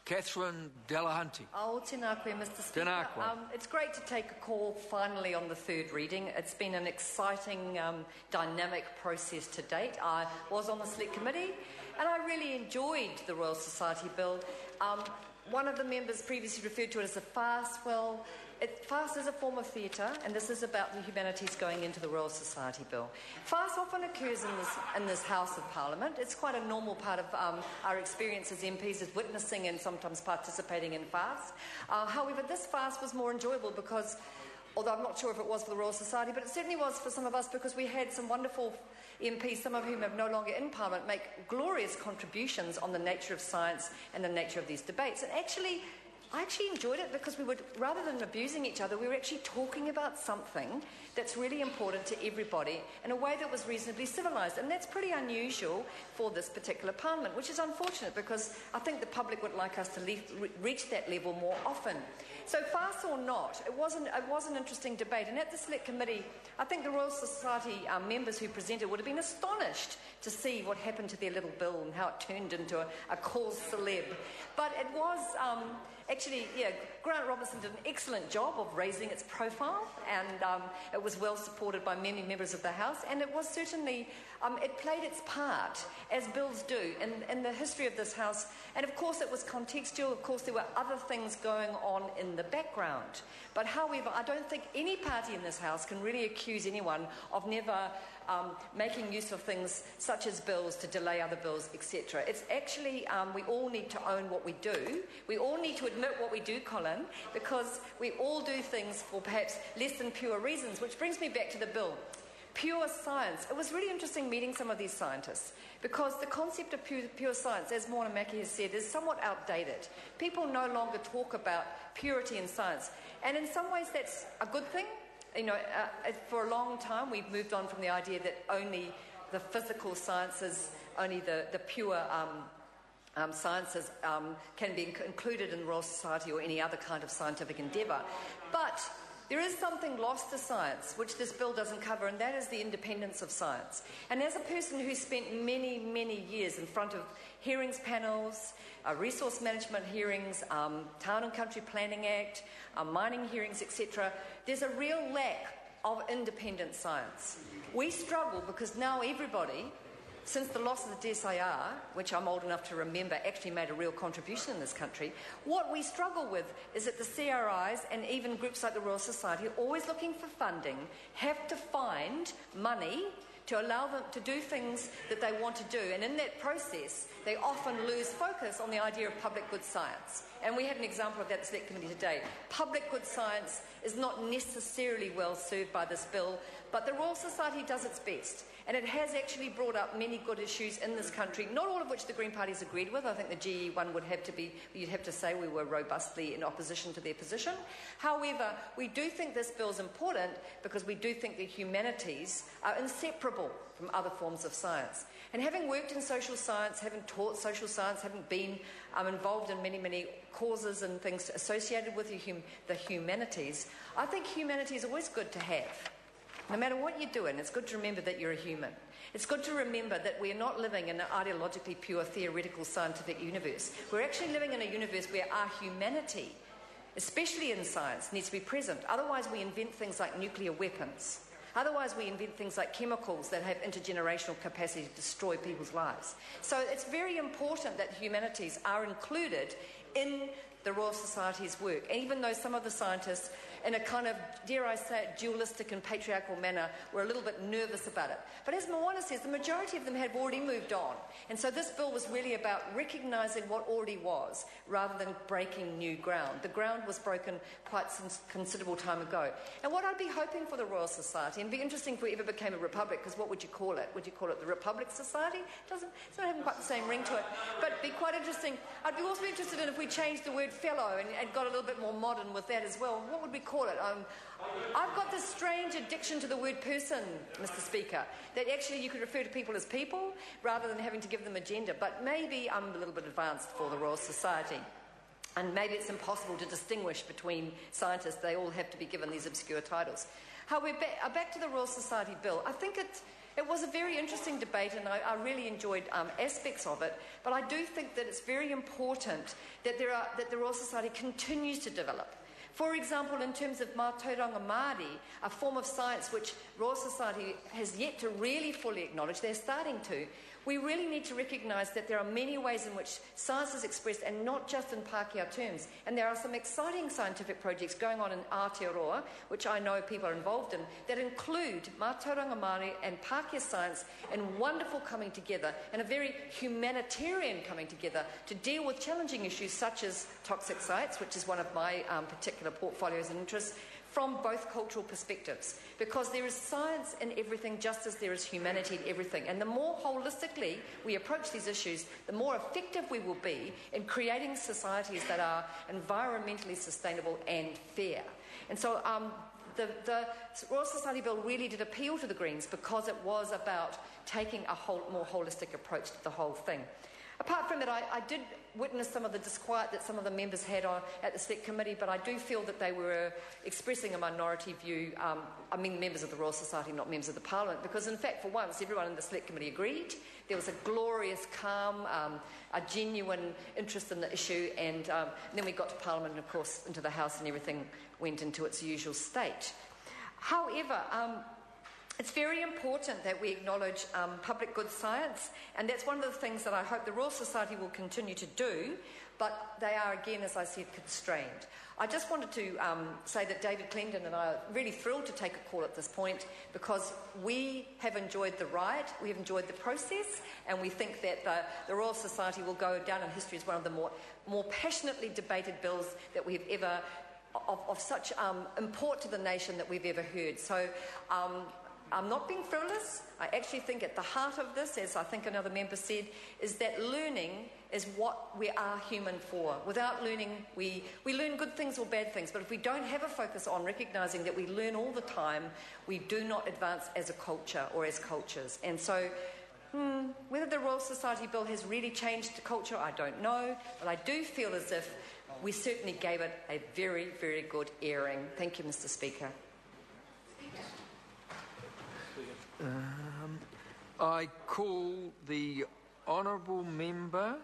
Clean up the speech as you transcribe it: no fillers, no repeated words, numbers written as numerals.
Catherine Delahunty. Oh, tēnā koe, Mr. Speaker. Tēnā koe. It's great to take a call finally on the third reading. It's been an exciting, dynamic process to date. I was on the Select Committee and I really enjoyed the Royal Society Bill. One of the members previously referred to it as a farce. Well, farce is a form of theatre, and this is about the humanities going into the Royal Society Bill. Farce often occurs in this House of Parliament. It's quite a normal part of our experience as MPs, is witnessing and sometimes participating in farce. However, this farce was more enjoyable because, although I'm not sure if it was for the Royal Society, but it certainly was for some of us because we had some wonderful MPs, some of whom are no longer in Parliament, make glorious contributions on the nature of science and the nature of these debates. And I actually enjoyed it because we would, rather than abusing each other, we were actually talking about something that's really important to everybody in a way that was reasonably civilised. And that's pretty unusual for this particular Parliament, which is unfortunate because I think the public would like us to reach that level more often. So farce or not, it was an interesting debate. And at the Select Committee, I think the Royal Society members who presented would have been astonished to see what happened to their little bill and how it turned into a cause celeb. But it was actually, Grant Robertson did an excellent job of raising its profile, and it was well supported by many members of the House, and it was certainly, it played its part, as bills do, in the history of this House. And of course it was contextual, of course there were other things going on in the background. But however, I don't think any party in this House can really accuse anyone of never making use of things such as bills to delay other bills, etc. It's actually, we all need to own what we do. We all need to admit what we do, Colin, because we all do things for perhaps less than pure reasons, which brings me back to the bill. Pure science. It was really interesting meeting some of these scientists because the concept of pure science, as Morna Mackie has said, is somewhat outdated. People no longer talk about purity in science, and in some ways that's a good thing. For a long time we've moved on from the idea that only the physical sciences, only the pure sciences can be included in the Royal Society or any other kind of scientific endeavour. But there is something lost to science, which this bill doesn't cover, and that is the independence of science. And as a person who spent many, many years in front of hearings panels, resource management hearings, Town and Country Planning Act, mining hearings, etc., there's a real lack of independent science. We struggle because now everybody, since the loss of the DSIR, which I'm old enough to remember actually made a real contribution in this country, what we struggle with is that the CRIs and even groups like the Royal Society, always looking for funding, have to find money to allow them to do things that they want to do. And in that process, they often lose focus on the idea of public good science. And we had an example of that at the Select Committee today. Public good science is not necessarily well served by this bill, but the Royal Society does its best. And it has actually brought up many good issues in this country, not all of which the Green Party's agreed with. I think the GE one would have to be, you'd have to say we were robustly in opposition to their position. However, we do think this bill is important because we do think the humanities are inseparable from other forms of science. And having worked in social science, having taught social science, having been involved in many, many causes and things associated with the humanities, I think humanity is always good to have. No matter what you're doing, it's good to remember that you're a human. It's good to remember that we're not living in an ideologically pure, theoretical, scientific universe. We're actually living in a universe where our humanity, especially in science, needs to be present. Otherwise, we invent things like nuclear weapons. Otherwise, we invent things like chemicals that have intergenerational capacity to destroy people's lives. So it's very important that humanities are included in the Royal Society's work, even though some of the scientists, in a kind of, dare I say it, dualistic and patriarchal manner, were a little bit nervous about it. But as Moana says, the majority of them have already moved on. And so this bill was really about recognising what already was, rather than breaking new ground. The ground was broken quite some considerable time ago. And what I'd be hoping for the Royal Society, and it'd be interesting if we ever became a republic, because what would you call it? Would you call it the Republic Society? It's not having quite the same ring to it. But it'd be quite interesting. I'd be also interested in if we changed the word fellow and got a little bit more modern with that as well. What would we call it? I've got this strange addiction to the word person, Mr. Speaker, that actually you could refer to people as people rather than having to give them a gender. But maybe I'm a little bit advanced for the Royal Society. And maybe it's impossible to distinguish between scientists. They all have to be given these obscure titles. However, back to the Royal Society Bill. I think It was a very interesting debate, and I really enjoyed aspects of it, but I do think that it's very important that the Royal Society continues to develop. For example, in terms of Mātauranga Māori, a form of science which Royal Society has yet to really fully acknowledge, they're starting to, we really need to recognise that there are many ways in which science is expressed, and not just in Pākehā terms. And there are some exciting scientific projects going on in Aotearoa, which I know people are involved in, that include Mātauranga Māori and Pākehā science in wonderful coming together, and a very humanitarian coming together to deal with challenging issues such as toxic sites, which is one of my particular portfolios and interests, from both cultural perspectives, because there is science in everything just as there is humanity in everything. And the more holistically we approach these issues, the more effective we will be in creating societies that are environmentally sustainable and fair. And so the Royal Society Bill really did appeal to the Greens because it was about taking a more holistic approach to the whole thing. Apart from that, I did witness some of the disquiet that some of the members had at the Select Committee, but I do feel that they were expressing a minority view. I mean, members of the Royal Society, not members of the Parliament, because in fact, for once, everyone in the Select Committee agreed. There was a glorious calm, a genuine interest in the issue, and then we got to Parliament and, of course, into the House, and everything went into its usual state. However, it's very important that we acknowledge public good science, and that's one of the things that I hope the Royal Society will continue to do, but they are, again, as I said, constrained. I just wanted to say that David Clendon and I are really thrilled to take a call at this point, because we have enjoyed the ride, we have enjoyed the process, and we think that the Royal Society will go down in history as one of the more passionately debated bills that we've ever, of such import to the nation that we've ever heard. So, I'm not being frivolous. I actually think at the heart of this, as I think another member said, is that learning is what we are human for. Without learning, we learn good things or bad things, but if we don't have a focus on recognising that we learn all the time, we do not advance as a culture or as cultures. And so, whether the Royal Society Bill has really changed the culture, I don't know, but I do feel as if we certainly gave it a very, very good airing. Thank you, Mr. Speaker. I call the honourable member